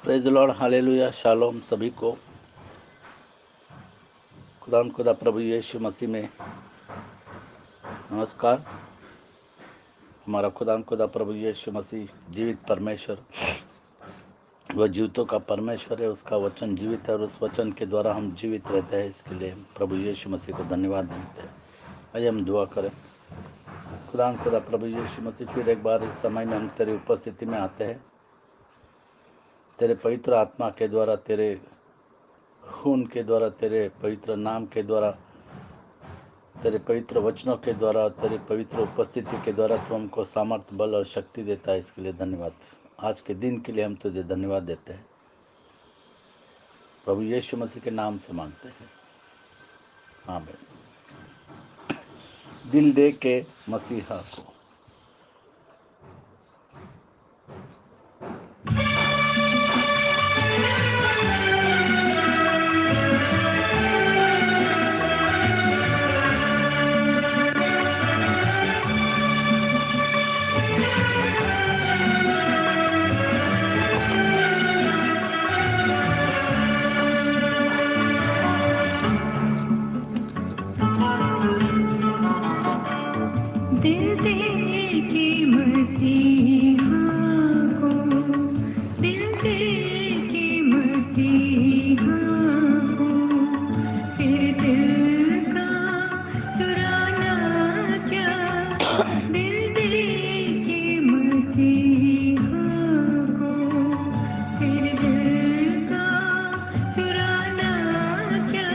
Praise Lord, hallelujah, shalom सभी को। खुदा प्रभु यीशु मसीह में नमस्कार। हमारा खुदा प्रभु यीशु मसीह जीवित परमेश्वर, वह जीवितों का परमेश्वर है। उसका वचन जीवित है और उस वचन के द्वारा हम जीवित रहते हैं। इसके लिए प्रभु यीशु मसीह को धन्यवाद देते हैं। आइए हम दुआ करें। खुदा प्रभु यीशु मसीह, फिर एक बार इस समय में हम तेरी उपस्थिति में आते हैं। तेरे पवित्र आत्मा के द्वारा, तेरे खून के द्वारा, तेरे पवित्र नाम के द्वारा, तेरे पवित्र वचनों के द्वारा, तेरी पवित्र उपस्थिति के द्वारा तू हमको सामर्थ्य, बल और शक्ति देता है। इसके लिए धन्यवाद। आज के दिन के लिए हम तुझे धन्यवाद देते हैं। प्रभु यीशु मसीह के नाम से मांगते हैं, आमीन। दिल दे के मसीहा को। दिल दे के मसीहा को, दिल दे के मसीहा को, फिर दिल का चुराना क्या। दिल दे के मसीहा को, फिर दिल का चुराना क्या।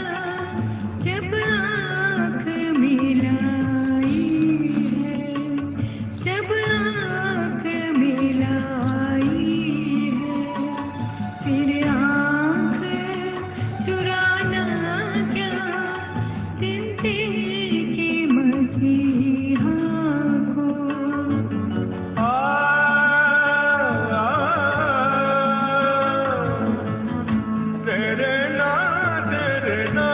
जब आँख मिलाई है, जब आँख मिलाई है, फिर आँख चुराना क्या। दिल दे के मसीहा को। तेरे ना तेरे ना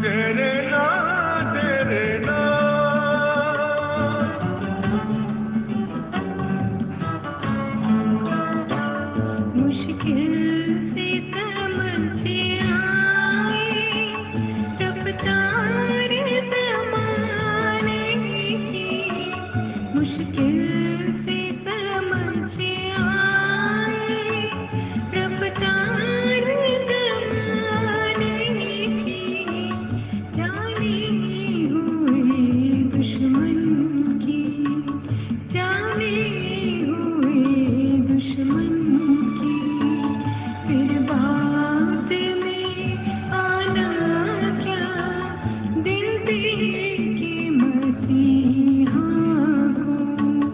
तेरे ना तेरे ना मुश्किल से समझ आए रफ्तार ज़माने की। मुश्किल से समझ आए रफ्तार ज़माने की। जाने हुए दुश्मन की, जाने हुए दुश्मन की, फिर बात में आना क्या। दिल दे के मसीहा को।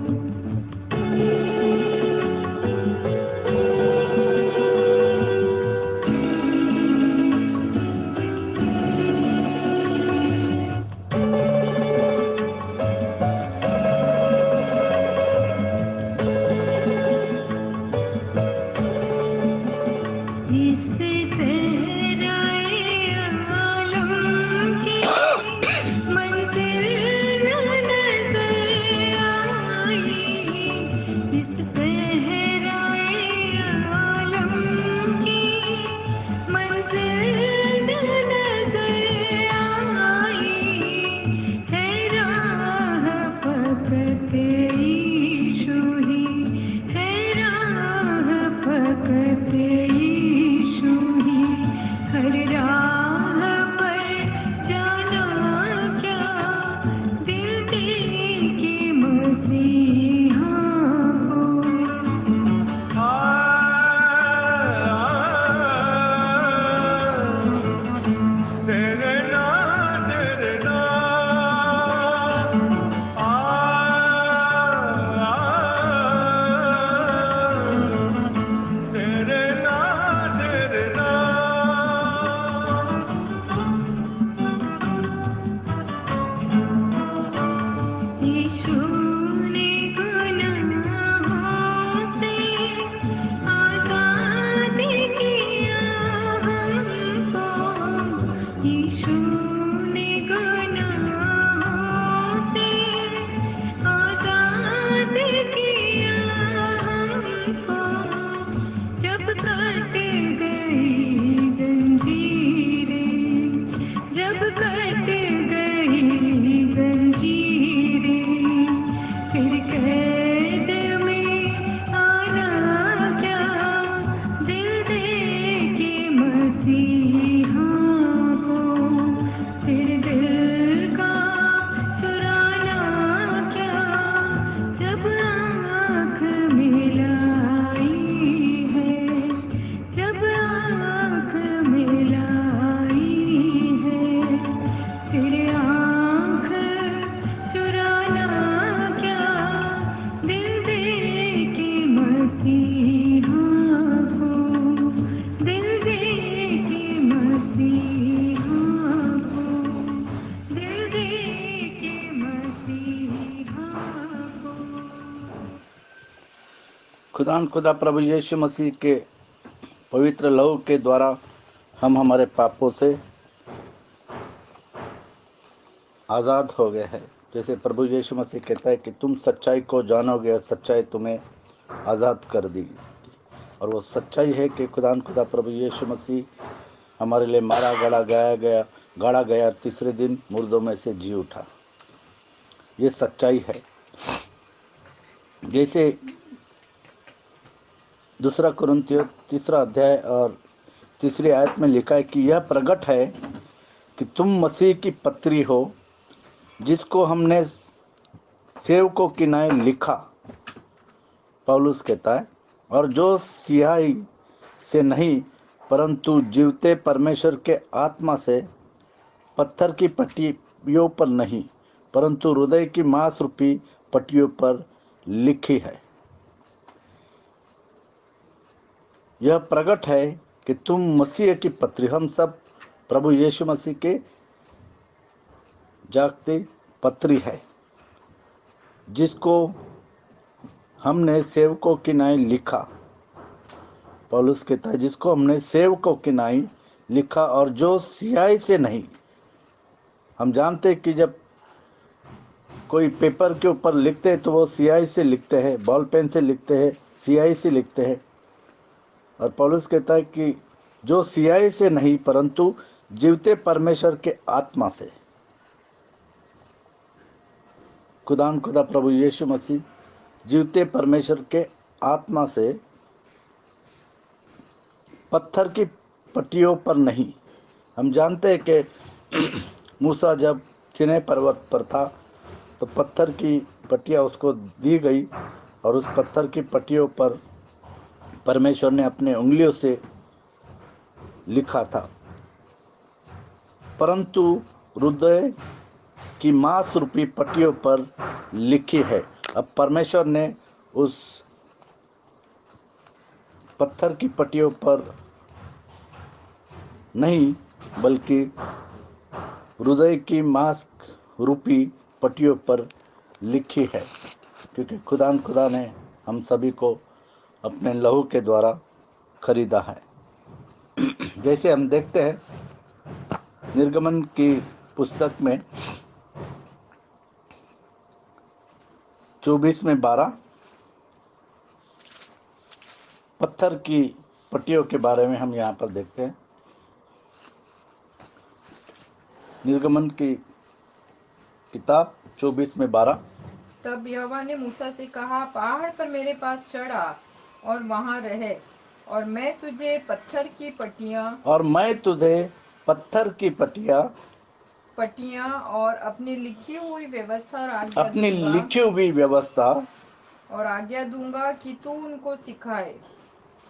जब कट गई जंजीरें फिर कैद में आना क्या दिल दे के मसीहा को फिर दिल का चुराना क्या जब आँख मिलाई है जब आँख मिलाई है फिर आँख चुराना क्या दिल दे के मसीहा को दिल दे के मसीहा को दिल दे के मसीहा को खुदा प्रभु यीशु मसीह के पवित्र लहू के द्वारा हम हमारे पापों से आज़ाद हो गए हैं। जैसे प्रभु यीशु मसीह कहता है कि तुम सच्चाई को जानोगे और सच्चाई तुम्हें आज़ाद कर देगी। और वो सच्चाई है कि खुदा प्रभु यीशु मसीह हमारे लिए मारा गाड़ा गया तीसरे दिन मुर्दों में से जी उठा। ये सच्चाई है। जैसे दूसरा कुरिन्थियों 3 अध्याय और 3 आयत में लिखा है कि यह प्रकट है कि तुम मसीह की पत्री हो जिसको हमने सेवकों की नाई लिखा, पौलुस कहता है, और जो सियाही से नहीं परंतु जीवते परमेश्वर के आत्मा से, पत्थर की पट्टियों पर नहीं परंतु हृदय की मांस रूपी पट्टियों पर लिखी है। यह प्रकट है कि तुम मसीह की पत्री, हम सब प्रभु यीशु मसीह के जागती पत्री है जिसको हमने सेवकों की नाई लिखा। पौलुस कहता है जिसको हमने सेवकों की नाई लिखा और जो सियाही से नहीं। हम जानते हैं कि जब कोई पेपर के ऊपर लिखते हैं तो वो सियाही से लिखते हैं, बॉल पेन से लिखते हैं, सियाही से लिखते हैं। और पौलुस कहता है कि जो सियाही से नहीं परंतु जीवते परमेश्वर के आत्मा से, खुदा प्रभु यीशु मसीह जीवते परमेश्वर के आत्मा से, पत्थर की पट्टियों पर नहीं। हम जानते हैं कि मूसा जब सिनै पर्वत पर था तो पत्थर की पट्टियाँ उसको दी गई और उस पत्थर की पट्टियों पर परमेश्वर ने अपने उंगलियों से लिखा था, परंतु हृदय की मांस रूपी पट्टियों पर लिखी है। अब परमेश्वर ने उस पत्थर की पट्टियों पर नहीं बल्कि हृदय की मांस रूपी पट्टियों पर लिखी है, क्योंकि खुदा ने हम सभी को अपने लहू के द्वारा खरीदा है। जैसे हम देखते हैं निर्गमन की पुस्तक में 24:12 पत्थर की पट्टियों के बारे में हम यहाँ पर देखते हैं। निर्गमन की किताब 24:12। तब यहोवा ने मूसा से कहा, पहाड़ पर मेरे पास चढ़ आ और वहां रह, और मैं तुझे पत्थर की पट्टियां और अपनी लिखी हुई व्यवस्था और आज्ञा दूंगा कि तू उनको सिखाए।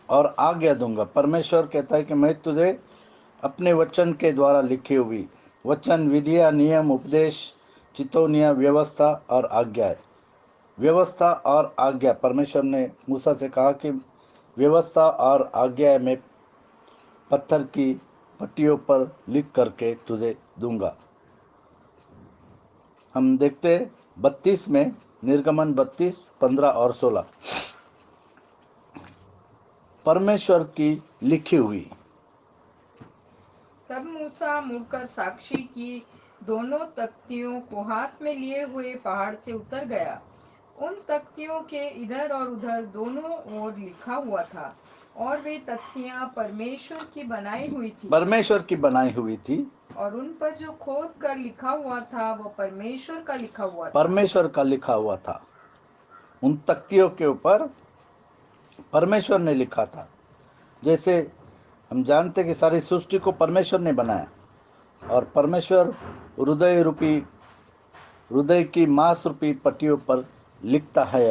और आज्ञा दूंगा। परमेश्वर कहता है कि मैं तुझे अपने वचन के द्वारा लिखी हुई वचन, विधियां, नियम, उपदेश, चितौनियां, व्यवस्था और आज्ञा। व्यवस्था और आज्ञा, परमेश्वर ने मूसा से कहा कि व्यवस्था और आज्ञा में पत्थर की पट्टियों पर लिख करके तुझे दूंगा। हम देखते 32 में, निर्गमन 32:15 और 16, परमेश्वर की लिखी हुई। तब मूसा मुड़कर साक्षी की दोनों तख्तियों को हाथ में लिए हुए पहाड़ से उतर गया। उन तख्तियों के इधर और उधर दोनों ओर लिखा हुआ था, और वे तख्तियां परमेश्वर की बनाई हुई थी और उन पर जो खोद कर लिखा हुआ था वो परमेश्वर का लिखा हुआ था। परमेश्वर का लिखा हुआ था। उन तख्तियों के ऊपर परमेश्वर ने लिखा था। जैसे हम जानते कि सारी सृष्टि को परमेश्वर ने बनाया, और परमेश्वर हृदय की मांस रूपी पट्टियों पर लिखता है।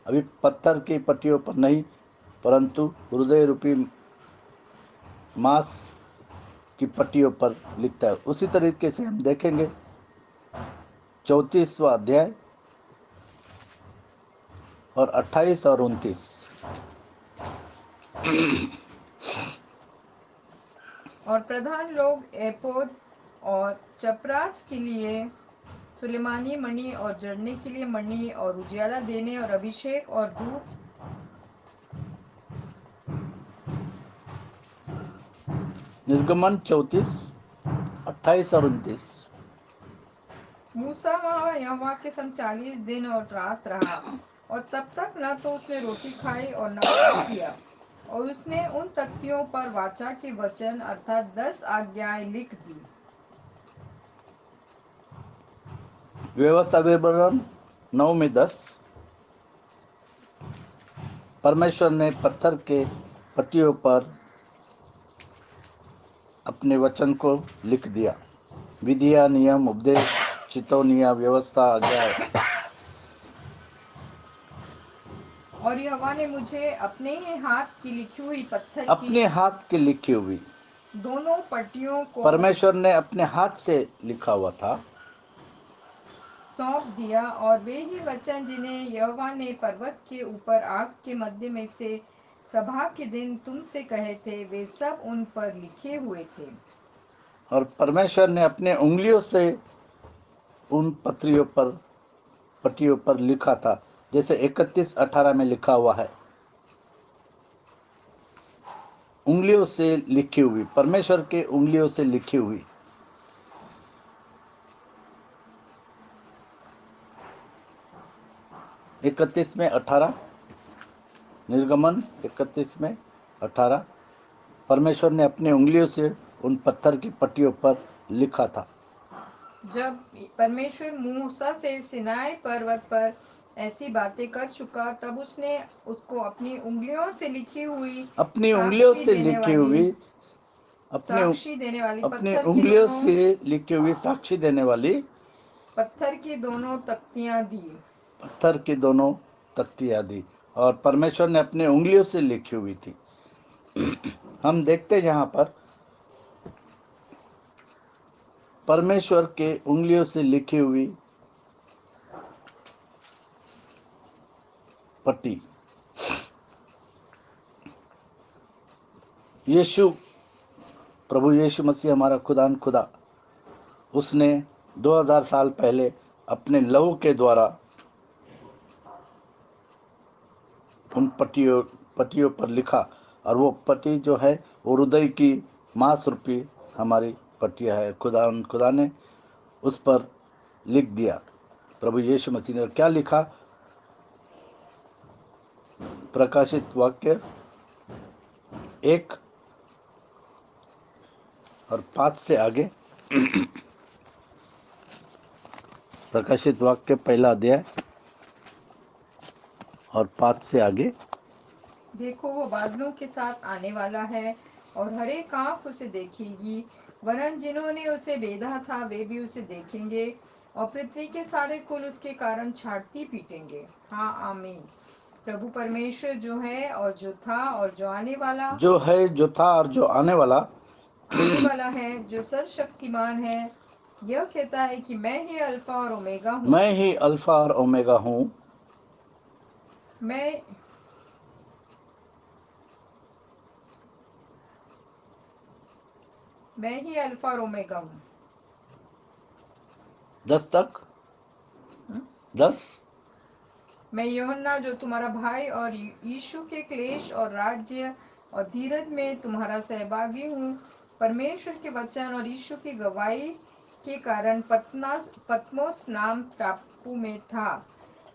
अभी पत्थर की पट्टियों पर नहीं, परंतु हृदय रूपी मांस की पट्टियों पर लिखता है। उसी तरीके से हम देखेंगे 34वां अध्याय और 28 और 29। और प्रधान लोग एपोद और चपरास के लिए सुलेमानी मणि और जड़ने के लिए मणि और उजियाला देने और अभिषेक और धूप निर्गमन 34, 28 और 29। मूसा वहाँ यहोवा के संग 40 दिन और रात रहा, और तब तक न तो उसने रोटी खाई और न पानी पिया। और उसने उन तख्तियों पर वाचा के वचन अर्थात 10 आज्ञाएं लिख दी। व्यवस्था विवरण 9 में 10। परमेश्वर ने पत्थर के पट्टियों पर अपने वचन को लिख दिया। विधिया, नियम, उपदेश, चितौनिया, व्यवस्था, आज्ञा। और यहोवा ने मुझे अपने ही हाथ की लिखी हुई पत्थर अपने की हाथ की लिखी हुई, दोनों पट्टियों को परमेश्वर ने अपने हाथ से लिखा हुआ था, सौंप दिया। और वे ही वचन जिन्हें यहोवा ने पर्वत के ऊपर आग के मध्य में से सभा के दिन तुमसे कहे थे, वे सब उन पर लिखे हुए थे। और परमेश्वर ने अपने उंगलियों से उन पट्टियों पर लिखा था, जैसे 31:18 में लिखा हुआ है। उंगलियों से लिखी हुई, परमेश्वर के उंगलियों से लिखी हुई। इकतीस में 18, निर्गमन 31 में 18, परमेश्वर ने अपने उंगलियों से उन पत्थर की पट्टियों पर लिखा था। जब परमेश्वर मूसा से सिनाई पर्वत पर ऐसी बातें कर चुका, तब उसने उसको अपनी उंगलियों से लिखी हुई अपनी उंगलियों से लिखी हुई, साक्षी देने वाली अपनी उंगलियों से लिखी हुई साक्षी देने वाली पत्थर की दोनों तख्तियां दी। पत्थर की दोनों तख्तियां दी, और परमेश्वर ने अपने उंगलियों से लिखी हुई थी। हम देखते यहाँ पर परमेश्वर के उंगलियों से लिखी हुई पट्टी। प्रभु यीशु मसीह हमारा खुदा, उसने 2000 साल पहले अपने लहू के द्वारा उन पट्टियों पर लिखा, और वो पट्टी जो है वो हृदय की मांस रूपी हमारी पट्टियां है। खुदा ने उस पर लिख दिया। प्रभु यीशु मसीह ने क्या लिखा? प्रकाशित वाक्य 1 और 5 से आगे। प्रकाशित वाक्य पहला अध्याय और 5 से आगे। देखो, वो बादलों के साथ आने वाला है, और हर एक आँख उसे देखेगी, वरन जिन्होंने उसे बेधा था वे भी उसे देखेंगे, और पृथ्वी के सारे कुल उसके कारण छाती पीटेंगे। हाँ, आमीन। प्रभु परमेश्वर जो है और जो था और जो आने वाला, जो है, जो था और जो आने वाला है, जो सर्वशक्तिमान है, यह कहता है कि मैं ही अल्फा और ओमेगा हूँ। मैं ही अल्फा और ओमेगा हूँ। मैं ही अल्फा और ओमेगा हूँ। 10 तक 10। मैं यूहन्ना जो तुम्हारा भाई और यीशु के क्लेश और राज्य और धीरज में तुम्हारा सहभागी हूँ, परमेश्वर के वचन और यीशु की गवाही के कारण पत्मोस नाम टापू में था।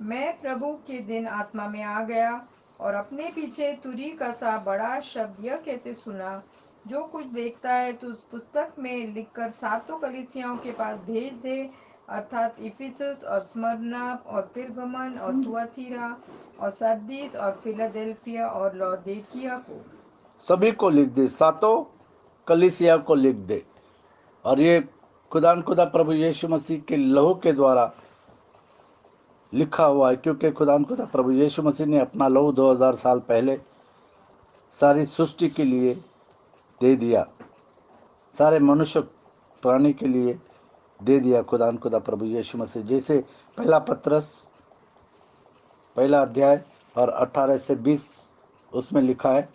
मैं प्रभु के दिन आत्मा में आ गया, और अपने पीछे तुरी का सा बड़ा शब्द यह कहते सुना, जो कुछ देखता है तो उस पुस्तक में लिखकर सातों कलीसियाओं के पास भेज दे, अर्थात इफिसुस और स्मरना और पिरगमन और थुआतीरा और सरदीस और फिलाडेल्फिया और लौदीकिया को। सभी को लिख दे, सातों कलीसिया को लिख दे। और ये खुदा प्रभु यीशु मसीह के लहू के द्वारा लिखा हुआ है, क्योंकि खुदा प्रभु यीशु मसीह ने अपना लहू 2000 साल पहले सारी सृष्टि के लिए दे दिया, सारे मनुष्य प्राणी के लिए दे दिया। खुदा प्रभु यीशु मसीह, जैसे पहला पत्रस पहला अध्याय और 18 से 20 उसमें लिखा है,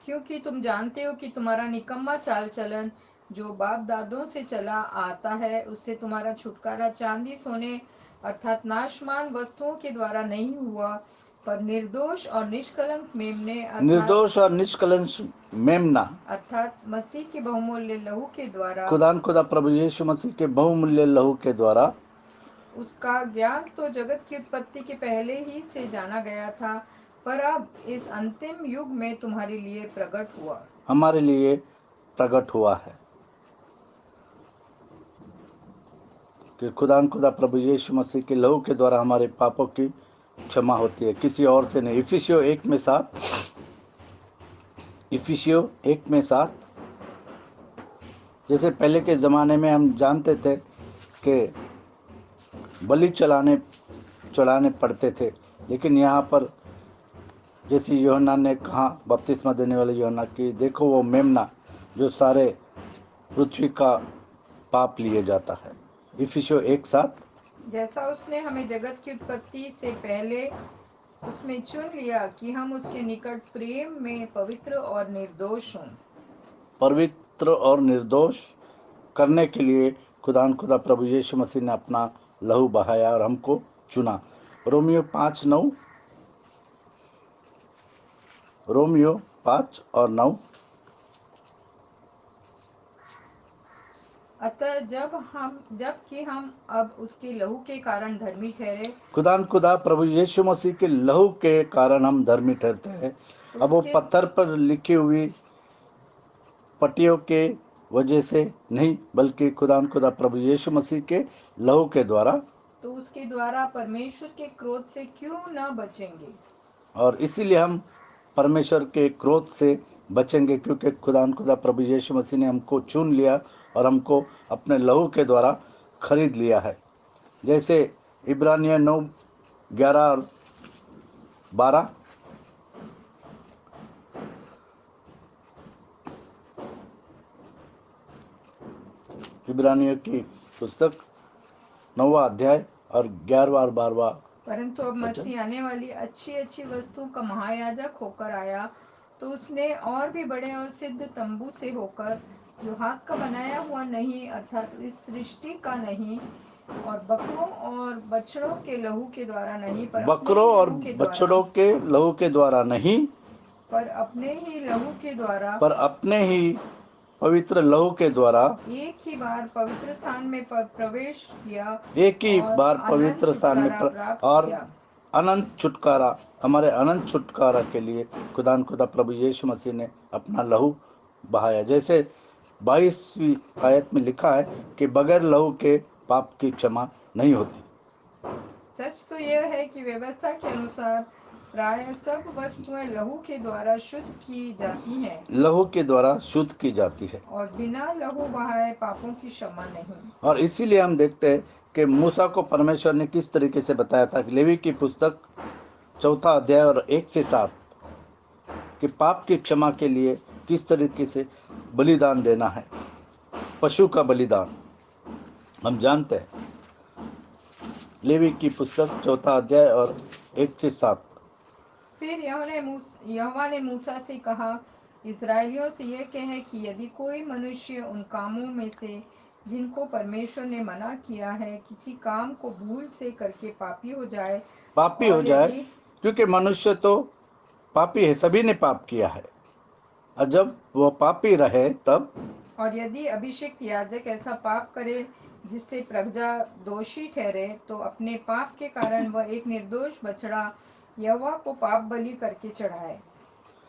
क्योंकि तुम जानते हो कि तुम्हारा निकम्मा चाल चलन जो बाप दादों से चला आता है, उससे तुम्हारा छुटकारा चांदी सोने अर्थात नाशमान वस्तुओं के द्वारा नहीं हुआ, पर निर्दोष और निष्कलंक मेमने निर्दोष और निष्कलंक मेमना अर्थात मसीह के बहुमूल्य लहू के द्वारा। खुदा प्रभु यीशु मसीह के बहुमूल्य लहू के द्वारा। उसका ज्ञान तो जगत की उत्पत्ति के पहले ही से जाना गया था, पर अब इस अंतिम युग में तुम्हारे लिए प्रकट हुआ, हमारे लिए प्रकट हुआ है कि खुदा प्रभु यीशु मसीह के लहू के द्वारा हमारे पापों की क्षमा होती है, किसी और से नहीं। इफिसियों 1:7 जैसे पहले के ज़माने में हम जानते थे कि बलि चढ़ाने पड़ते थे, लेकिन यहाँ पर जैसे यूहन्ना ने कहा, बपतिस्मा देने वाले यूहन्ना की, देखो वो मेमना जो सारे पृथ्वी का पाप लिए जाता है। इफिसियों 1:7 जैसा उसने हमें जगत की उत्पत्ति से पहले उसमें चुन लिया कि हम उसके निकट प्रेम में पवित्र और निर्दोष हों। पवित्र और निर्दोष करने के लिए खुदा प्रभु यीशु मसीह ने अपना लहू बहाया और हमको चुना। रोमियो 5:9 अतः जबकि हम अब उसके लहू के कारण धर्मी ठहरे, खुदा प्रभु यीशु मसीह के लहू के कारण हम धर्मी ठहरते हैं। अब वो पत्थर पर लिखी हुई पट्टियों के वजह से नहीं, बल्कि खुदा प्रभु यीशु मसीह के लहू के द्वारा। तो उसके द्वारा परमेश्वर के क्रोध से क्यों न बचेंगे। और इसीलिए हम परमेश्वर के क्रोध से बचेंगे, क्योंकि खुदा प्रभु यीशु मसीह ने हमको चुन लिया और हमको अपने लहू के द्वारा खरीद लिया है। जैसे इब्रानियों 9:11 और 12, इब्रानियों की पुस्तक 9वां अध्याय और 11वां और 12वां। परंतु अब मसीह आने वाली अच्छी अच्छी वस्तुओं का महायाजक होकर आया, तो उसने और भी बड़े और सिद्ध तंबू से होकर, जो हाथ का बनाया हुआ नहीं अर्थात इस सृष्टि का नहीं, और बकरों और बछड़ों के लहू के द्वारा नहीं, बकरों और बछड़ों के लहू के द्वारा नहीं, पर अपने ही लहू के द्वारा, पर अपने ही पवित्र लहू के द्वारा एक ही बार पवित्र स्थान में प्रवेश किया, एक ही और बार पवित्र अनंत स्थान में छुटकारा प्राप्त और किया। अनंत छुटकारा, हमारे अनंत छुटकारा के लिए खुदा प्रभु यीशु मसीह ने अपना लहू बहाया। जैसे 22वीं आयत में लिखा है कि बगैर लहू के पाप की क्षमा नहीं होती। सच तो यह है कि व्यवस्था के अनुसार प्राय सब वस्तुएं लहू के द्वारा शुद्ध की जाती हैं, लहू के द्वारा शुद्ध की जाती है, और बिना लहू बहाए पापों की क्षमा नहीं। और इसीलिए हम देखते हैं कि मूसा को परमेश्वर ने किस तरीके से बताया था कि लेवी की पुस्तक 4 अध्याय और 1 से 7 कि पाप की क्षमा के लिए किस तरीके से बलिदान देना है, पशु का बलिदान। हम जानते हैं लेवी की पुस्तक 4 अध्याय और 1 से 7। फिर यहोवा ने मूसा से कहा, इस्राएलियों से यह कहे कि यदि कोई मनुष्य उन कामों में से जिनको परमेश्वर ने मना किया है, किसी काम को भूल से करके पापी हो जाए, क्योंकि मनुष्य तो पापी है, सभी ने पाप किया है, और जब वो पापी रहे तब, और यदि अभिषिक्त याजक ऐसा पाप करे जिससे प्रजा दोषी ठहरे, तो अपने पाप के कारण वह एक निर्दोष बछड़ा यहोवा को पाप बलि करके चढ़ाए।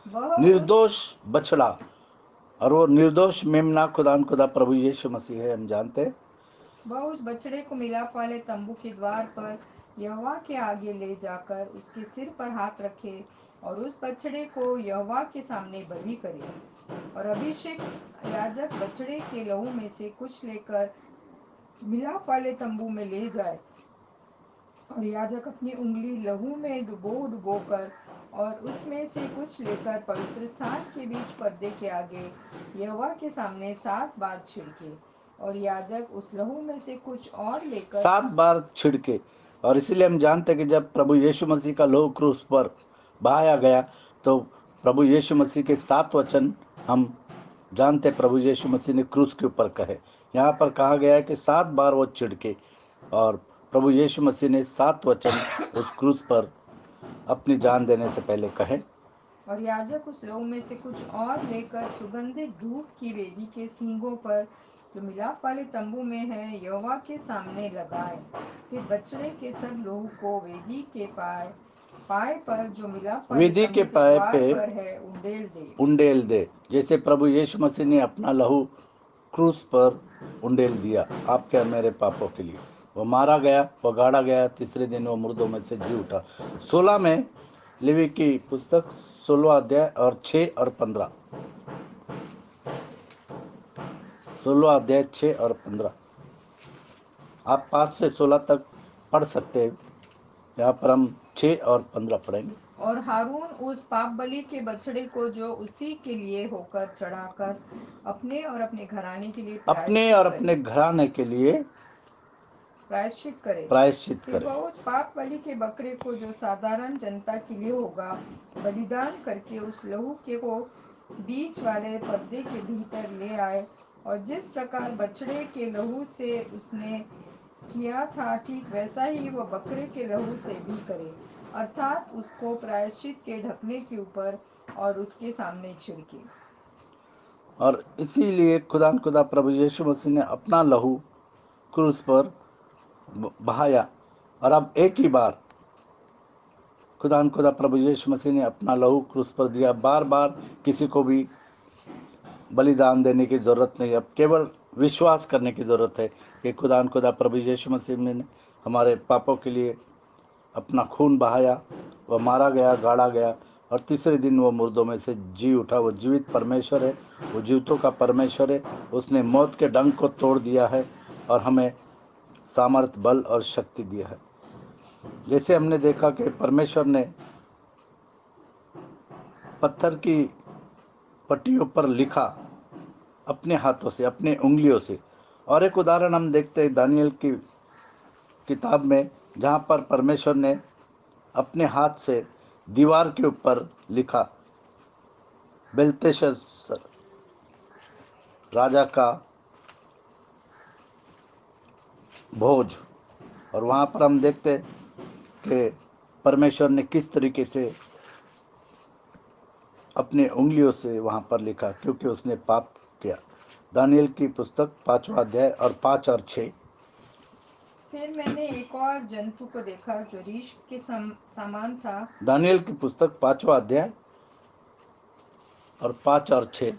वह उस निर्दोष बछड़ा, और वो निर्दोष मेमना खुदा प्रभु यीशु मसीह है, हम जानते हैं। वह उस बछड़े को मिलाप वाले तंबू के द्वार पर यहोवा के आगे ले जाकर उसके सिर पर हाथ रखे और उस बछड़े को यहोवा के सामने बलि करे। और अभिषेक याजक बछड़े के लहू में से कुछ लेकर मिलाप वाले तंबू में ले जाए, और याजक अपनी उंगली लहू में डुबो कर और उसमें से कुछ लेकर पवित्र स्थान के बीच पर्दे के आगे यहोवा के सामने 7 बार छिड़के। और याजक उस लहू में से कुछ और लेकर 7 बार छिड़के। और इसीलिए हम जानते हैं कि जब प्रभु यीशु मसीह का लहू क्रूस पर बहाया गया, तो प्रभु यीशु मसीह के 7 वचन हम जानते हैं प्रभु यीशु मसीह ने क्रूस के ऊपर कहे। यहाँ पर कहा गया है कि 7 बार वो छिड़के, और प्रभु यीशु मसीह ने 7 वचन उस क्रूस पर अपनी जान देने से पहले कहे। और याजक उस लहू में से कुछ और लेकर सुगंधित धूप की वेदी के सींगों पर जो मिलाप वाले तंबू में है यहोवा के सामने लगाए। फिर बछड़े के सब लहू को वेदी के पाए पर जो मिलाप वाले वेदी के तंबू पाए द्वार पे पर है उंडेल दे, जैसे प्रभु यीशु मसीह ने अपना लहू क्रूस पर उंडेल दिया आपके और मेरे पापों के लिए। वो मारा गया, वो गाड़ा गया, तीसरे दिन वो मुर्दों में से जी उठा। 16 में लेवी की पुस्तक 16 अध्याय और 6 और 15, 16 अध्याय 6 और 15 आप 5 से 16 तक पढ़ सकते हैं। यहाँ पर हम 6 और 15 पढ़ेंगे। और हारून उस पाप बलि के बछड़े को जो उसी के लिए होकर चढ़ाकर अपने और अपने घराने के लिए प्रायश्चित करे। फिर वह उस पाप बलि के बकरे को जो साधारण जनता के लिए होगा बलिदान करके उस लहू के को बीच वाले पर्दे के भीतर ले आए, और जिस प्रकार बछड़े के लहू से उसने किया था ठीक वैसा ही वह बकरे के लहू से भी करे, अर्थात उसको प्रायश्चित के ढकने के ऊपर और उसके सामने छिड़के। और इसीलिए खुदा प्रभु यीशु मसीह ने अपना लहू क्रूस पर बहाया, और अब एक ही बार खुदा प्रभु यीशु मसीह ने अपना लहू क्रूस पर दिया। बार बार किसी को भी बलिदान देने की जरूरत नहीं, अब केवल विश्वास करने की जरूरत है कि खुदा प्रभु यीशु मसीह ने हमारे पापों के लिए अपना खून बहाया, वह मारा गया, गाड़ा गया, और तीसरे दिन वो मुर्दों में से जी उठा। वो जीवित परमेश्वर है, वो जीवितों का परमेश्वर है। उसने मौत के डंक को तोड़ दिया है और हमें सामर्थ, बल और शक्ति दिया है। जैसे हमने देखा कि परमेश्वर ने पत्थर की पट्टियों पर लिखा अपने हाथों से, अपने उंगलियों से। और एक उदाहरण हम देखते हैं दानियल की किताब में, जहाँ पर परमेश्वर ने अपने हाथ से दीवार के ऊपर लिखा बेलतेशस्सर राजा का भोज। और वहाँ पर हम देखते कि परमेश्वर ने किस तरीके से अपने उंगलियों से वहाँ पर लिखा, क्योंकि उसने पाप किया। दानियल की पुस्तक 5वां अध्याय और 5 और 6। फिर मैंने एक और जंतु को देखा जो रीछ के समान था। दानियल की पुस्तक 5वां अध्याय और 5 और 6।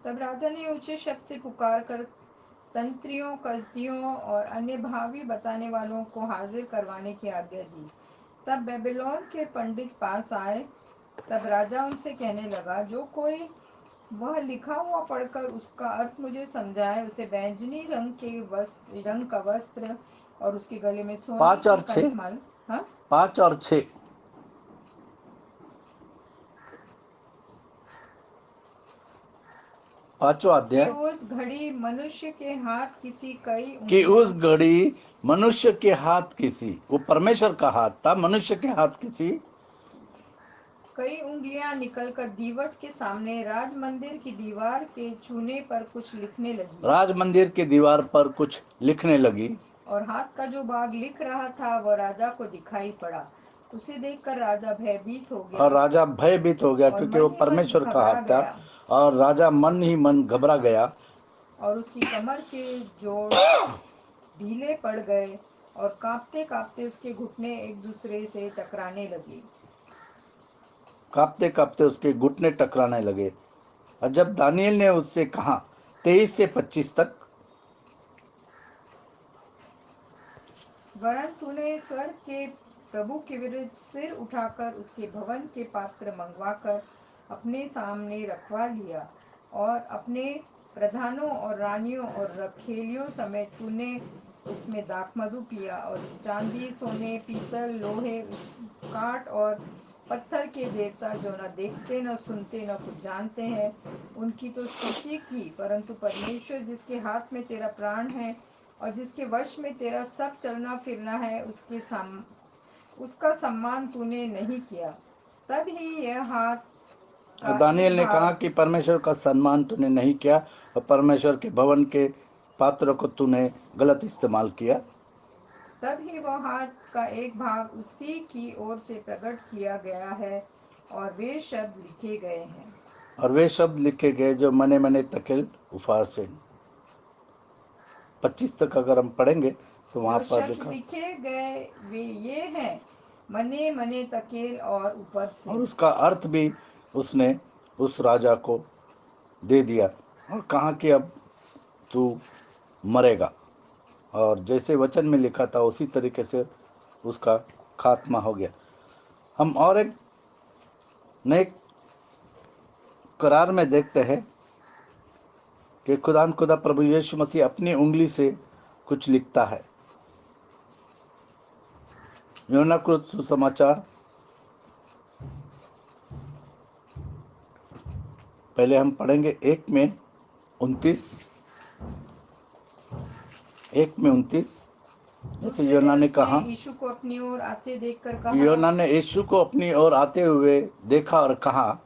तब राजा ने ऊंचे शब्द से पुकार कर तंत्रियों, कसदियों और अन्य भावी बताने वालों को हाजिर करवाने की आज्ञा दी। तब बेबीलोन के पंडित पास आए। तब राजा उनसे कहने लगा, जो कोई वह लिखा हुआ पढ़कर उसका अर्थ मुझे समझाए, उसे बैंगनी रंग का वस्त्र और उसके गले में सोने 5 और की 6। कंठमाल। हाँ, 5 और 6। पांचवा अध्याय। कि उस घड़ी मनुष्य के हाथ किसी मनुष्य के हाथ किसी, वो परमेश्वर का हाथ था, मनुष्य के हाथ किसी कई उंगलियां निकलकर दीवट के सामने राज मंदिर की दीवार के छूने पर कुछ लिखने लगी। राज मंदिर की दीवार पर कुछ लिखने लगी। और हाथ का जो भाग लिख रहा था वह राजा को दिखाई पड़ा, उसे देखकर राजा भयभीत हो गया और राजा भयभीत हो गया और क्योंकि वो मन ही मन परमेश्वर का घबरा हाथ था। गया। और राजा मन ही मन घबरा गया और उसकी कमर के जोड़ ढीले पड़ गए और कांपते कांपते उसके घुटने एक दूसरे से टकराने लगे। कांपते कांपते उसके घुटने टकराने लगे। और जब दानियल ने उससे कहा 23 से 25 तक, वरन तूने स्वर्ग के प्रभु के विरुद्ध सिर उठाकर उसके भवन के पात्र मंगवाकर अपने सामने रखवा लिया और अपने प्रधानों और रानियों और रखेलियों समेत तूने उसमें दाखमधु पिया और इस चांदी सोने पीतल लोहे काठ और पत्थर के देवता जो न देखते न सुनते न कुछ जानते हैं उनकी तो स्तुति की, परंतु परमेश्वर जिसके हाथ में तेरा प्राण है और जिसके वश में तेरा सब चलना फिरना है उसका सम्मान तूने नहीं किया। तब ही यह हाथ का दानियल ने एक कहा भाग कि परमेश्वर का सम्मान तूने नहीं किया और परमेश्वर के भवन के पात्रों को तूने गलत इस्तेमाल किया। तब ही वह हाथ का एक भाग उसी की ओर से प्रकट किया गया है और वे शब्द लिखे गए हैं। और वे शब्द लिखे गए जो मने मने तकेल उफार से 25 तक अगर हम पढ़ेंगे तो वहां जो पर शब्द लिखा, लिखे गए वे ये हैं, मने मने तकेल और ऊपर से। और उसका अर्थ भी उसने उस राजा को दे दिया और कहा कि अब तू मरेगा। और जैसे वचन में लिखा था उसी तरीके से उसका खात्मा हो गया। हम और एक नए करार में देखते हैं कि खुदा प्रभु यीशु मसीह अपनी उंगली से कुछ लिखता है। यूहन्ना कृत सुसमाचार पहले हम पढ़ेंगे 1:29 जैसे यूहन्ना ने कहा, यीशु को अपनी ओर आते देखकर कहा, यूहन्ना ने यीशु को अपनी ओर आते हुए देखा और कहा,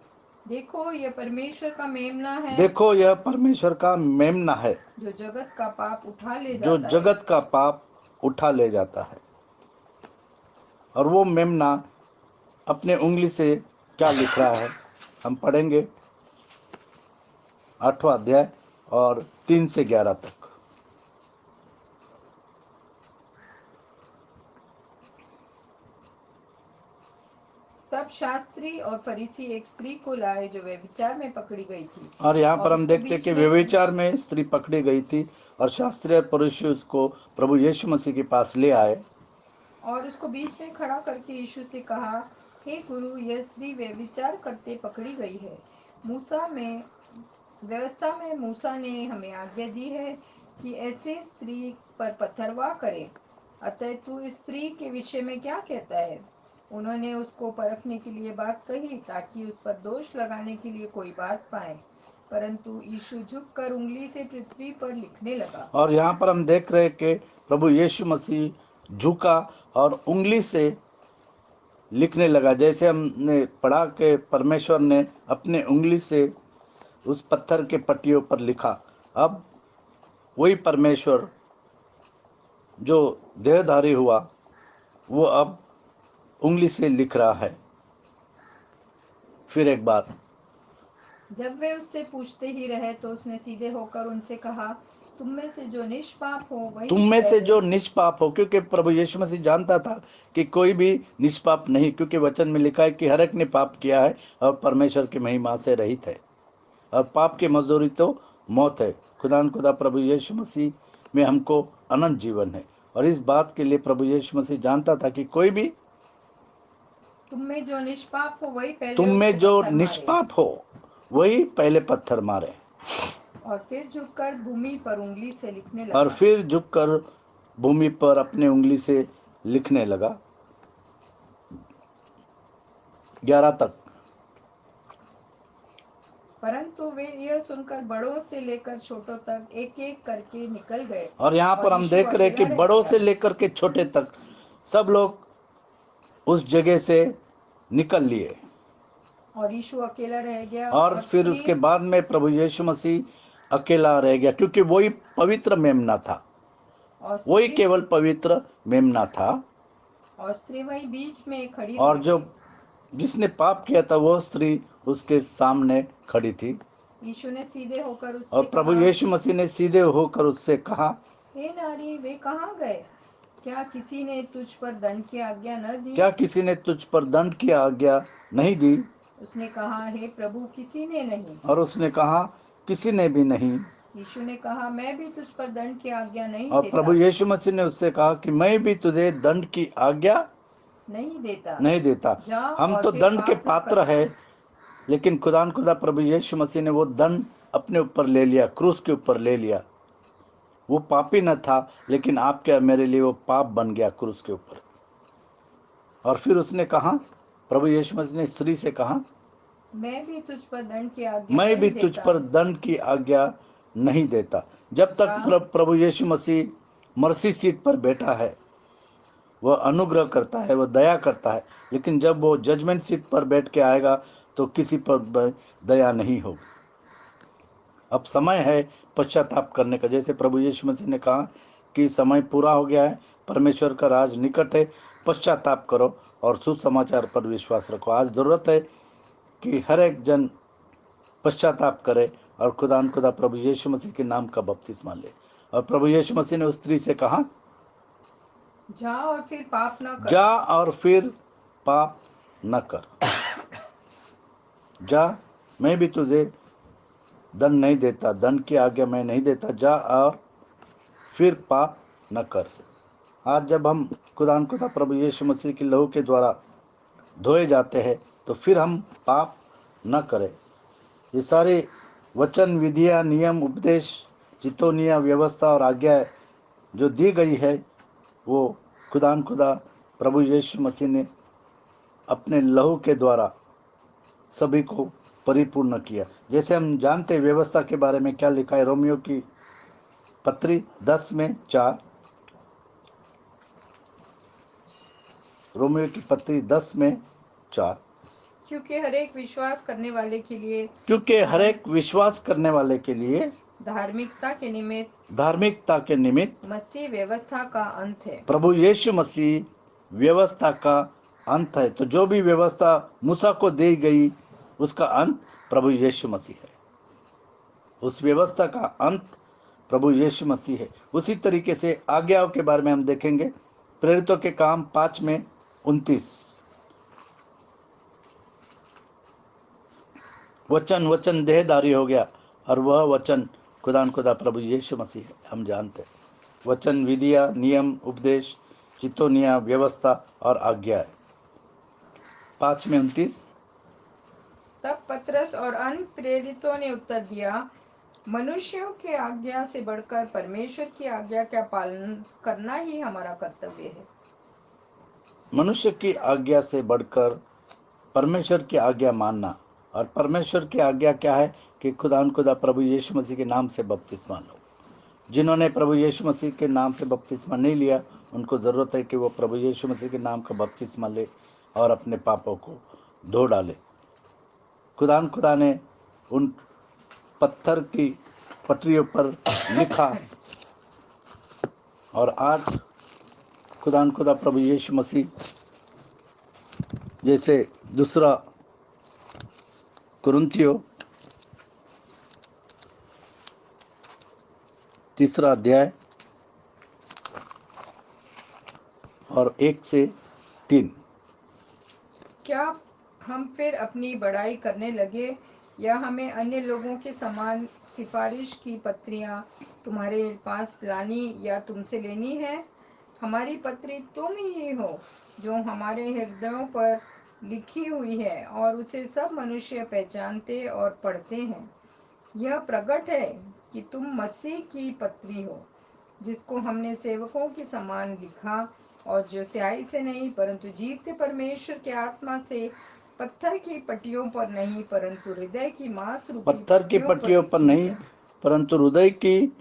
देखो यह परमेश्वर का मेमना है, देखो यह परमेश्वर का मेमना है जो जगत का पाप उठा ले जो जाता है। जगत का पाप उठा ले जाता है। और वो मेमना अपने उंगली से क्या लिख रहा है हम पढ़ेंगे 8वां अध्याय और 3 से 11 तक। तब शास्त्री और फरीसी एक स्त्री को लाए जो व्यभिचार में पकड़ी गई थी। और यहाँ पर और हम उसको देखते हैं बीच कि में- व्यभिचार में स्त्री पकड़ी गई थी और शास्त्री और फरीसी उसको प्रभु यीशु मसीह के पास ले आए। और उसको बीच में खड़ा करके यीशु से कहा, हे गुरु, यह स्त्री व्यभिचार करते पकड़ी गई है। व्यवस्था में मूसा ने हमें आज्ञा दी है कि ऐसे स्त्री पर पथरवाह करे। अतः तू इस स्त्री के विषय में क्या कहता है? उन्होंने उसको परखने के लिए बात कही ताकि उस पर दोष लगाने के लिए कोई बात पाए, परंतु यीशु झुककर उंगली से पृथ्वी पर लिखने लगा। और यहाँ पर हम देख रहे हैं कि प्रभु यीशु मसीह झुका और उंगली से लिखने लगा। जैसे हमने पढ़ा कि परमेश्वर ने अपने उंगली से उस पत्थर के पट्टियों पर लिखा। अब वही परमेश्वर जो देहधारी हुआ वो अब उंगली से लिख रहा है। फिर एक बार जब वे उससे पूछते ही रहे तो उसने सीधे होकर उनसे कहा, तुम में से जो निष्पाप हो वही तुम में से पहले- जो निष्पाप हो, क्योंकि प्रभु यीशु मसीह जानता था कि कोई भी निष्पाप नहीं, क्योंकि वचन में लिखा है कि हर एक ने पाप किया है और परमेश्वर की महिमा से रहित है और पाप की मजदूरी तो मौत है। खुदा प्रभु यीशु मसीह में हमको अनंत जीवन है। और इस बात के लिए प्रभु यीशु मसीह जानता था कि कोई भी तुम में जो निष्पाप हो वही पहले तुम में उसको जो पत्थर मारे। निष्पाप हो वही पहले पत्थर मारे। और फिर झुककर भूमि पर उंगली से लिखने लगा। और फिर झुककर भूमि पर अपने उंगली से लिखने लगा। 11 तक। परंतु वे यह सुनकर बड़ों से लेकर छोटों तक एक एक करके निकल गए। और यहाँ पर हम यीशु देख रहे हैं कि अकेला रह बड़ों गया। से लेकर के छोटे तक सब लोग उस जगह से निकल लिए। और यीशु अकेला रह गया। और फिर स्त्री- उसके बाद में प्रभु यीशु मसीह अकेला रह गया, क्योंकि वही पवित्र मेमना था, और वही स्त्री- केवल पवित्र मेमना था। और स्त्री वही बीच में खड़ी और थी। जो जिसने पाप किया था वो स्त्री उसके सामने खड़ी थी। यीशु ने सीधे होकर और उससे प्रभु कहा, यीशु मसीह ने सीधे होकर उससे कहा, हे नारी, वे कहाँ गए? क्या किसी ने तुझ पर दंड की आज्ञा न दी? क्या किसी ने तुझ पर दंड की आज्ञा नहीं दी? उसने कहा, हे प्रभु, किसी ने नहीं। और उसने कहा, किसी ने भी नहीं। यीशु ने कहा, मैं भी तुझ पर दंड की आज्ञा नहीं और देता। प्रभु यीशु मसीह ने उससे कहा कि मैं भी तुझे दंड की आज्ञा नहीं देता। नहीं देता। जा हम और तो फिर दंड के पाप न पात्र कर। है, लेकिन खुदा प्रभु यीशु मसीह ने वो दंड अपने ऊपर ले लिया, क्रूस के ऊपर ले लिया। वो पापी न था, लेकिन आपके और मेरे लिए वो पाप बन गया क्रूस के ऊपर। और फिर उसने कहा, प्रभु यीशु मसीह ने स्त्री से कहा, मैं भी तुझ पर दंड की आज्ञा मैं नहीं भी तुझ देता। पर दंड की आज्ञा नहीं देता। जब तक प्रभु यीशु मसीह मर्सी सीट पर बैठा है, वह अनुग्रह करता है, वह दया करता है, लेकिन जब वो जजमेंट सीट पर बैठ के आएगा तो किसी पर दया नहीं होगी। अब समय है पश्चाताप करने का। जैसे प्रभु यीशु मसीह ने कहा कि समय पूरा हो गया है, परमेश्वर का राज निकट है, पश्चाताप करो और सुसमाचार पर विश्वास रखो। आज जरूरत है कि हर एक जन पश्चाताप करे और खुदा प्रभु यीशु मसीह के नाम का बपतिस्मा ले। और प्रभु यीशु मसीह ने उस स्त्री से कहा, जा और फिर पाप न कर। जा और फिर पाप न कर। जा, मैं भी तुझे दंड नहीं देता, दंड की आज्ञा मैं नहीं देता। जा और फिर पाप न कर। आज जब हम खुदा प्रभु यीशु मसीह के लहू के द्वारा धोए जाते हैं तो फिर हम पाप न करें। ये सारे वचन, विधियां, नियम, उपदेश, चितौनियां, व्यवस्था और आज्ञा जो दी गई है, वो खुदा प्रभु यीशु मसीह ने अपने लहू के द्वारा सभी को परिपूर्ण किया। जैसे हम जानते हैं व्यवस्था के बारे में क्या लिखा है, रोमियो की पत्री 10:4। रोमियो की पत्री 10:4। क्योंकि हर एक विश्वास करने वाले के लिए क्योंकि हर एक विश्वास करने वाले के लिए धार्मिकता के निमित्त मसीह व्यवस्था का अंत है। प्रभु यीशु मसीह व्यवस्था का अंत है। तो जो भी व्यवस्था मूसा को दी गई, उसका अंत प्रभु यीशु मसीह है। उस व्यवस्था का अंत प्रभु यीशु मसीह है। उसी तरीके से आज्ञाओं के बारे में हम देखेंगे, प्रेरितों के काम 5:29। वचन देहधारी हो गया और वह वचन खुदा प्रभु यीशु मसीह है। हम जानते हैं वचन, विधिया, नियम, उपदेश, चितौनियां, व्यवस्था और आज्ञा है। 5:29। तब पतरस और अन्य प्रेरितों ने उत्तर दिया, मनुष्यों की आज्ञा से बढ़कर परमेश्वर की आज्ञा का पालन करना ही हमारा कर्तव्य है। मनुष्य की आज्ञा से बढ़कर परमेश्वर की आज्ञा मानना। और परमेश्वर की आज्ञा क्या है कि खुदा प्रभु यीशु मसीह के नाम से बपतिस्मा लो। जिन्होंने प्रभु यीशु मसीह के नाम से बपतिस्मा नहीं लिया, उनको ज़रूरत है कि वो प्रभु यीशु मसीह के नाम का बपतिस्मा ले और अपने पापों को धो डाले। खुदा ने उन पत्थर की पटरियों पर लिखा, और आज खुदा प्रभु यीशु मसीह जैसे 2 कुरिन्थियों 3 अध्याय और 1-3। क्या हम फिर अपनी बड़ाई करने लगे, या हमें अन्य लोगों के समान सिफारिश की पत्रियां तुम्हारे पास लानी या तुमसे लेनी है? हमारी पत्री तुम ही हो, जो हमारे हृदयों पर लिखी हुई है और उसे सब मनुष्य पहचानते और पढ़ते हैं। यह प्रकट है कि तुम मसीह की पत्री हो, जिसको हमने सेवकों के समान लिखा, और जो स्याही से नहीं परंतु जीवते परमेश्वर के आत्मा से पत्थर की पट्टियों पर नहीं परंतु हृदय की मांस रूपी पत्थर की पट्टियों पर नहीं परंतु हृदय की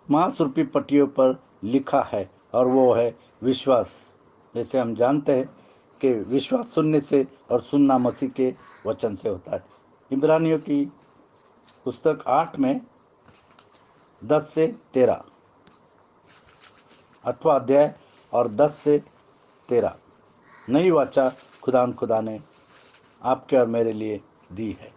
मांस रूपी पट्टियों पर लिखा है, और वो है विश्वास। जैसे हम जानते हैं कि विश्वास सुनने से और सुनना मसीह के वचन से होता है। इब्रानियों की पुस्तक 8:10-13, 8वां अध्याय और 10 13 नई वाचा खुदा ने आपके और मेरे लिए दी है।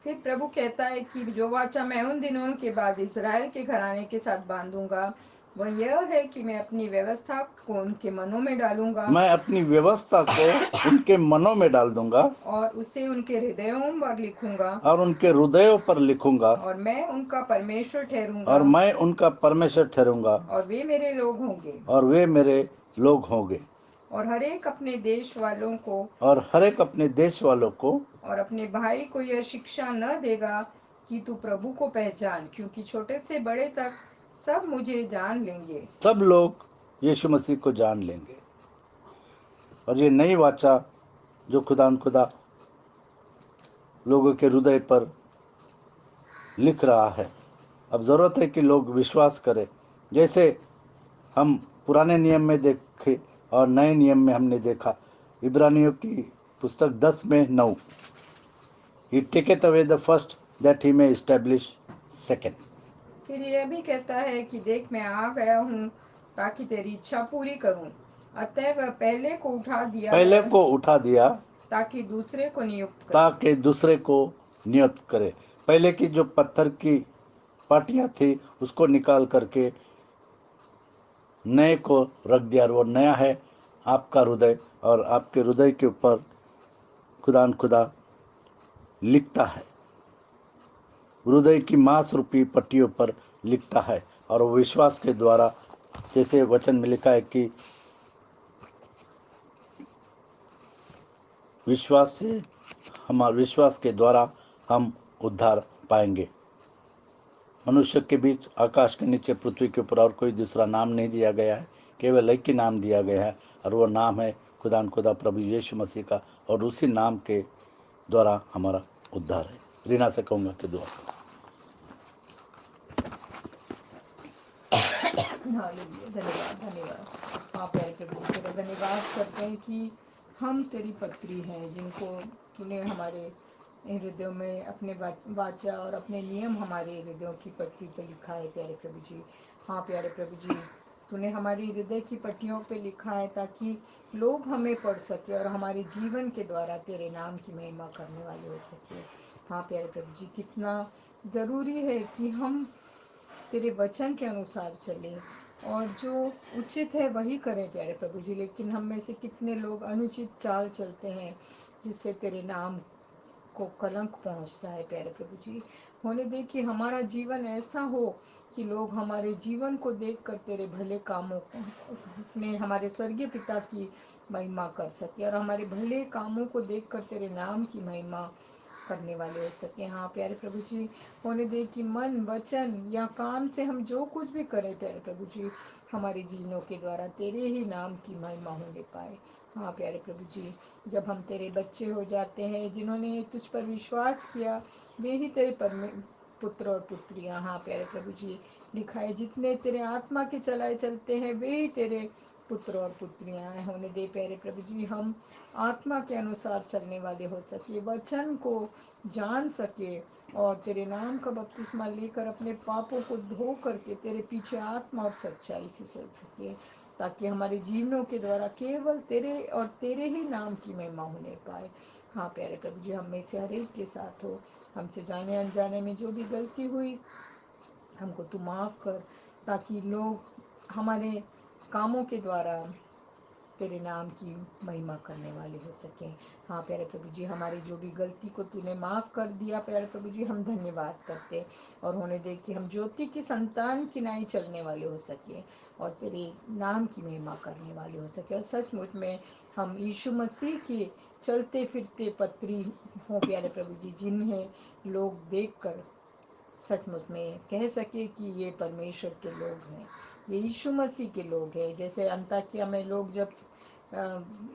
फिर प्रभु कहता है कि जो वाचा मैं उन दिनों के बाद इज़राइल के घराने के साथ बांधूंगा वह यह है कि मैं अपनी व्यवस्था को उनके मनों में डालूंगा मैं अपनी व्यवस्था को उनके मनों में डाल दूंगा और उसे उनके हृदयों पर लिखूंगा और उनके हृदयों पर लिखूंगा और मैं उनका परमेश्वर ठहरूंगा और मैं उनका परमेश्वर ठहरूंगा और वे मेरे लोग होंगे और वे मेरे लोग होंगे और हर एक अपने देश वालों को और हर एक अपने देश वालों को और अपने भाई को यह शिक्षा न देगा कि तू प्रभु को पहचान, क्योंकि छोटे से बड़े तक सब मुझे जान लेंगे। सब लोग यीशु मसीह को जान लेंगे। और ये नई वाचा जो खुदा लोगों के हृदय पर लिख रहा है, अब ज़रूरत है कि लोग विश्वास करें। जैसे हम पुराने नियम में देखे और नए नियम में हमने देखा, इब्रानियों की पुस्तक 10:9 He taketh away the first that he may establish second। फिर यह भी कहता है कि देख मैं आ गया हूँ ताकि तेरी इच्छा पूरी करूँ। अतः वह पहले को उठा दिया पहले है को उठा दिया ताकि दूसरे को नियुक्त करे। ताकि दूसरे को नियुक्त करे। पहले की जो पत्थर की पाटियां थी उसको निकाल करके नए को रख दिया, और वो नया है आपका हृदय, और आपके हृदय के ऊपर खुदा लिखता है, हृदय की मांस रूपी पट्टियों पर लिखता है। और वो विश्वास के द्वारा, जैसे वचन में लिखा है कि विश्वास के द्वारा हम उद्धार पाएंगे। मनुष्य के बीच आकाश के नीचे पृथ्वी के ऊपर और कोई दूसरा नाम नहीं दिया गया है, केवल एक ही नाम दिया गया है, और वो नाम है खुदा प्रभु यीशु मसीह का। और उसी नाम के द्वारा हमारा उद्धार है। रीना से कहूँगा कि दुआ। धन्यवाद। हाँ प्यारे प्रभु जी, तेरा धन्यवाद करते हैं कि हम तेरी पत्री हैं जिनको तूने हमारे हृदयों में अपने वाचा और अपने नियम हमारे हृदयों की पट्टी पर लिखा है प्यारे प्रभु जी। हाँ प्यारे प्रभु जी, तूने हमारी हृदय की पट्टियों पे लिखा है ताकि लोग हमें पढ़ सके और हमारे जीवन के द्वारा तेरे नाम की महिमा करने वाले हो सके। हाँ प्यारे प्रभु जी, कितना ज़रूरी है कि हम तेरे वचन के अनुसार चलें और जो उचित है वही करें प्यारे प्रभु जी। लेकिन हम में से कितने लोग अनुचित चाल चलते हैं जिससे तेरे नाम को कलंक पहुंचता है प्यारे प्रभु जी। होने दे कि हमारा जीवन ऐसा हो कि लोग हमारे जीवन को देखकर तेरे भले कामों को अपने हमारे स्वर्गीय पिता की महिमा कर सके और हमारे भले कामों को देखकर तेरे नाम की महिमा करने वाले हो सके। हाँ प्यारे प्रभु जी, होने दे कि मन वचन या काम से हम जो कुछ भी करें प्यारे प्रभु जी, हमारे जीवनों के द्वारा तेरे ही नाम की महिमा होने पाए। हाँ प्यारे प्रभु जी, जब हम तेरे बच्चे हो जाते हैं, जिन्होंने तुझ पर विश्वास किया वे ही तेरे पुत्र और पुत्रियां। हाँ प्यारे प्रभु जी, लिखा है जितने तेरे आत्मा के चलाए चलते हैं वे ही तेरे पुत्र और पुत्रियां हैं। होने दे प्यारे प्रभु जी, हम आत्मा के अनुसार चलने वाले हो सके, वचन को जान सके और तेरे नाम का बपतिस्मा लेकर अपने पापों को धो करके तेरे पीछे आत्मा और सच्चाई से चल सके, ताकि हमारे जीवनों के द्वारा केवल तेरे और तेरे ही नाम की महिमा होने पाए। हाँ प्यारे प्रभु जी, हम में से हर एक के साथ हो, हमसे जाने अनजाने में जो भी गलती हुई हमको तू माफ कर, ताकि लोग हमारे कामों के द्वारा तेरे नाम की महिमा करने वाले हो सकें। हाँ प्यारे प्रभु जी, हमारी जो भी गलती को तूने माफ़ कर दिया प्यारे प्रभु जी, हम धन्यवाद करते और होने दे कि हम ज्योति की संतान की नाई चलने वाले हो सके और तेरे नाम की महिमा करने वाले हो सके और सचमुच में हम यीशु मसीह के चलते फिरते पत्री हो प्यारे प्रभु जी, जिन्हें लोग देखकर सचमुच में कह सके कि ये परमेश्वर के लोग हैं, ये यीशु मसीह के लोग हैं। जैसे अंताकिया में लोग जब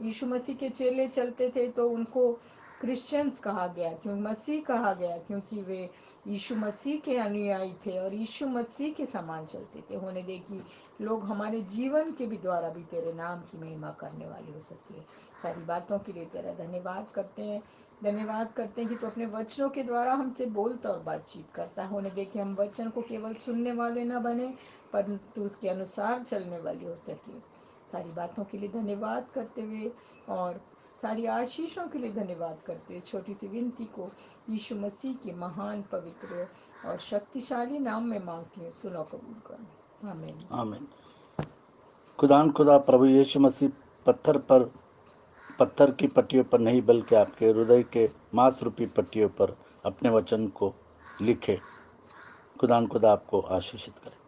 यीशु मसीह के चेले चलते थे तो उनको क्रिश्चियंस कहा गया, क्यों मसीह कहा गया, क्योंकि वे यीशु मसीह के अनुयायी थे और यीशु मसीह के समान चलते थे। होने दे कि लोग हमारे जीवन के भी द्वारा भी तेरे नाम की महिमा करने वाले हो सके। सारी बातों के लिए तेरा धन्यवाद करते हैं कि तू अपने वचनों के द्वारा हमसे बोलता और बातचीत करता है। होने दे कि हम वचन को केवल सुनने वाले न बने परंतु उसके अनुसार चलने वाले हो सके। सारी बातों के लिए धन्यवाद करते हुए और सारी आशीषों के लिए धन्यवाद करते हुए छोटी सी विनती को यीशु मसीह के महान पवित्र और शक्तिशाली नाम में मांगती हूँ, सुनो कबूल करो। आमीन। आमीन। खुदा प्रभु यीशु मसीह पत्थर की पट्टियों पर नहीं बल्कि आपके हृदय के मांस रूपी पट्टियों पर अपने वचन को लिखे। खुदा आपको आशीषित करे।